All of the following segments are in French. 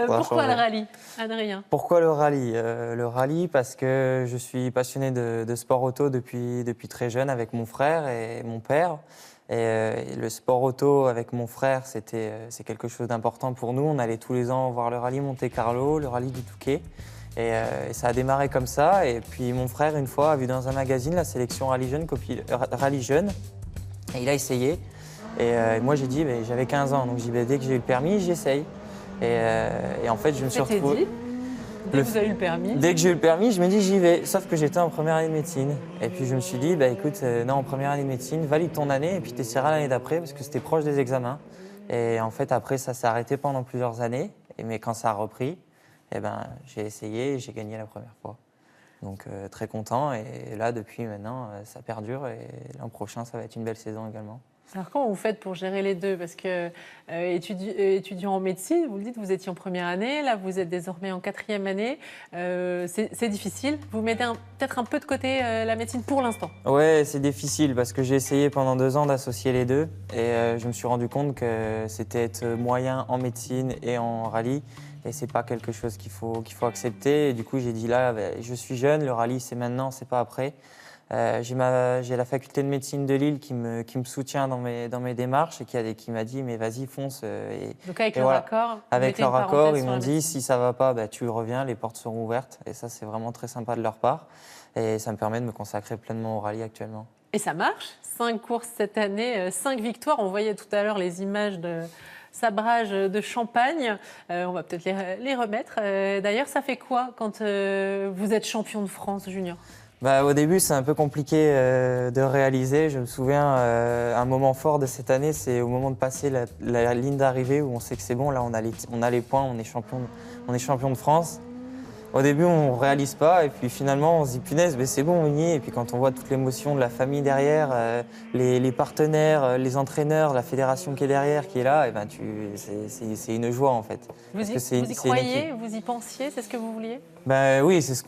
Pourquoi le rallye, Adrien? Pourquoi le rallye? Le rallye parce que je suis passionné de sport auto depuis très jeune avec mon frère et mon père. Et le sport auto avec mon frère, c'est quelque chose d'important pour nous. On allait tous les ans voir le rallye Monte-Carlo, le rallye du Touquet. Et ça a démarré comme ça. Et puis mon frère, une fois, a vu dans un magazine la sélection Rallye Jeune, Rallye Jeune. Et il a essayé. Moi, j'ai dit, j'avais 15 ans, donc j'ai dit, dès que j'ai eu le permis, j'essaye. Et en fait, je me suis retrouvé. Dès que vous avez eu le permis? Dès que j'ai eu le permis, je me dis, j'y vais. Sauf que j'étais en première année de médecine. Et puis je me suis dit, écoute, non, en première année de médecine, valide ton année et puis tu essaieras l'année d'après parce que c'était proche des examens. Et en fait, après, ça s'est arrêté pendant plusieurs années. Mais quand ça a repris, j'ai essayé et j'ai gagné la première fois. Donc très content. Et là, depuis maintenant, ça perdure. Et l'an prochain, ça va être une belle saison également. Alors comment vous faites pour gérer les deux? Parce que étudiant en médecine, vous le dites, vous étiez en première année, là vous êtes désormais en quatrième année. C'est difficile. Vous mettez peut-être un peu de côté la médecine pour l'instant? Ouais, c'est difficile parce que j'ai essayé pendant 2 ans d'associer les deux. Et je me suis rendu compte que c'était être moyen en médecine et en rallye. Et c'est pas quelque chose qu'il faut accepter. Et du coup, j'ai dit là, je suis jeune, le rallye c'est maintenant, c'est pas après. J'ai la faculté de médecine de Lille qui me soutient dans mes démarches et qui m'a dit mais vas-y fonce. Donc avec leur accord, avec leur accord, ils m'ont dit si ça va pas, tu reviens, les portes seront ouvertes. Et ça c'est vraiment très sympa de leur part. Et ça me permet de me consacrer pleinement au rallye actuellement. Et ça marche, 5 courses cette année, 5 victoires. On voyait tout à l'heure les images de sabrage de champagne. On va peut-être les remettre. D'ailleurs, ça fait quoi quand vous êtes champion de France junior? Au début, c'est un peu compliqué de réaliser. Je me souviens, un moment fort de cette année, c'est au moment de passer la ligne d'arrivée où on sait que c'est bon, là on a les points, on est champion de France. Au début, on ne réalise pas et puis finalement, on se dit punaise, c'est bon, on y est. Et puis quand on voit toute l'émotion de la famille derrière, les partenaires, les entraîneurs, la fédération qui est derrière, qui est là, c'est une joie en fait. Vous y croyez, vous y pensiez, c'est ce que vous vouliez? Oui, c'est ce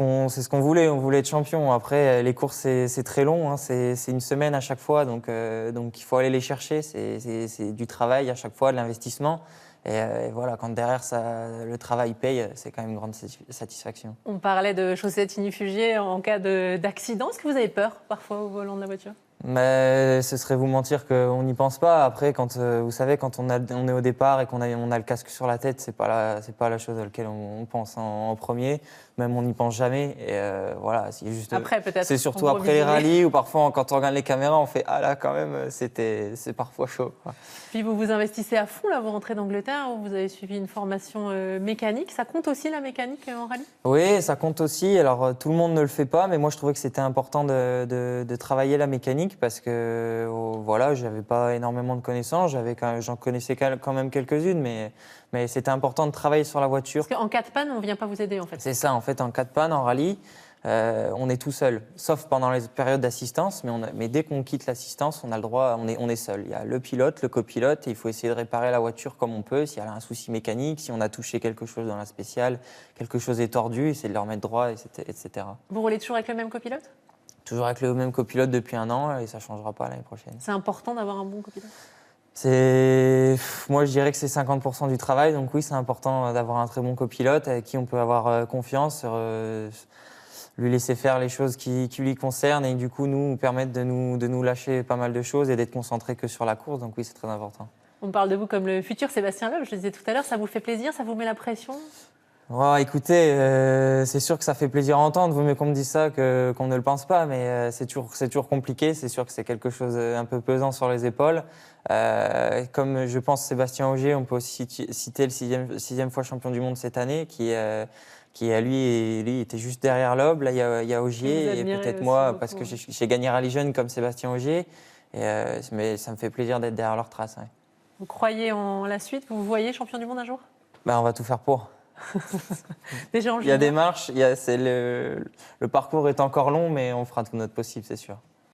qu'on voulait. On voulait être champion. Après, les courses, c'est très long. Hein. C'est une semaine à chaque fois. Donc il faut aller les chercher. C'est du travail à chaque fois, de l'investissement. Et voilà, quand derrière, le travail paye, c'est quand même une grande satisfaction. On parlait de chaussettes ignifugiées en cas d'accident. Est-ce que vous avez peur parfois au volant de la voiture? Mais ce serait vous mentir qu'on n'y pense pas. Après, vous savez, quand on est au départ et qu'on a le casque sur la tête, c'est pas la chose à laquelle on pense en premier. Même on n'y pense jamais. Et voilà, c'est juste. Après, peut-être. C'est surtout après les rallyes ou parfois quand on regarde les caméras, on fait ah là quand même, c'est parfois chaud. Quoi. Puis vous vous investissez à fond là. Vous rentrez d'Angleterre, vous avez suivi une formation mécanique. Ça compte aussi la mécanique en rallye? Oui, ça compte aussi. Alors tout le monde ne le fait pas, mais moi je trouvais que c'était important de travailler la mécanique. Parce que voilà, j'avais pas énormément de connaissances, j'en connaissais quand même quelques-unes, mais c'était important de travailler sur la voiture. Parce qu'en cas de panne, on ne vient pas vous aider en fait. C'est ça, en fait, en cas de panne, en rallye, on est tout seul, sauf pendant les périodes d'assistance, mais dès qu'on quitte l'assistance, on a le droit, on est seul. Il y a le pilote, le copilote, et il faut essayer de réparer la voiture comme on peut, s'il y a un souci mécanique, si on a touché quelque chose dans la spéciale, quelque chose est tordu, essayer de le remettre droit, etc. Vous roulez toujours avec le même copilote? Toujours avec le même copilote depuis 1 an et ça ne changera pas l'année prochaine. C'est important d'avoir un bon copilote? Moi, je dirais que c'est 50% du travail. Donc oui, c'est important d'avoir un très bon copilote avec qui on peut avoir confiance, lui laisser faire les choses qui lui concernent et du coup nous permettre de nous lâcher pas mal de choses et d'être concentré que sur la course. Donc oui, c'est très important. On parle de vous comme le futur Sébastien Loeb, je le disais tout à l'heure. Ça vous fait plaisir? Ça vous met la pression? Écoutez, c'est sûr que ça fait plaisir à entendre, vaut mieux qu'on me dise ça qu'on ne le pense pas, mais c'est toujours compliqué, c'est sûr que c'est quelque chose un peu pesant sur les épaules. Comme je pense Sébastien Ogier, on peut aussi citer le sixième fois champion du monde cette année, qui lui était juste derrière Loeb. Là, il y a Ogier et peut-être moi, parce que j'ai gagné Rallye Jeune comme Sébastien Ogier, mais ça me fait plaisir d'être derrière leur trace. Ouais. Vous croyez en la suite? Vous vous voyez champion du monde un jour? On va tout faire pour. Déjà en il y a des marches, le parcours est encore long, mais on fera tout notre possible, c'est sûr.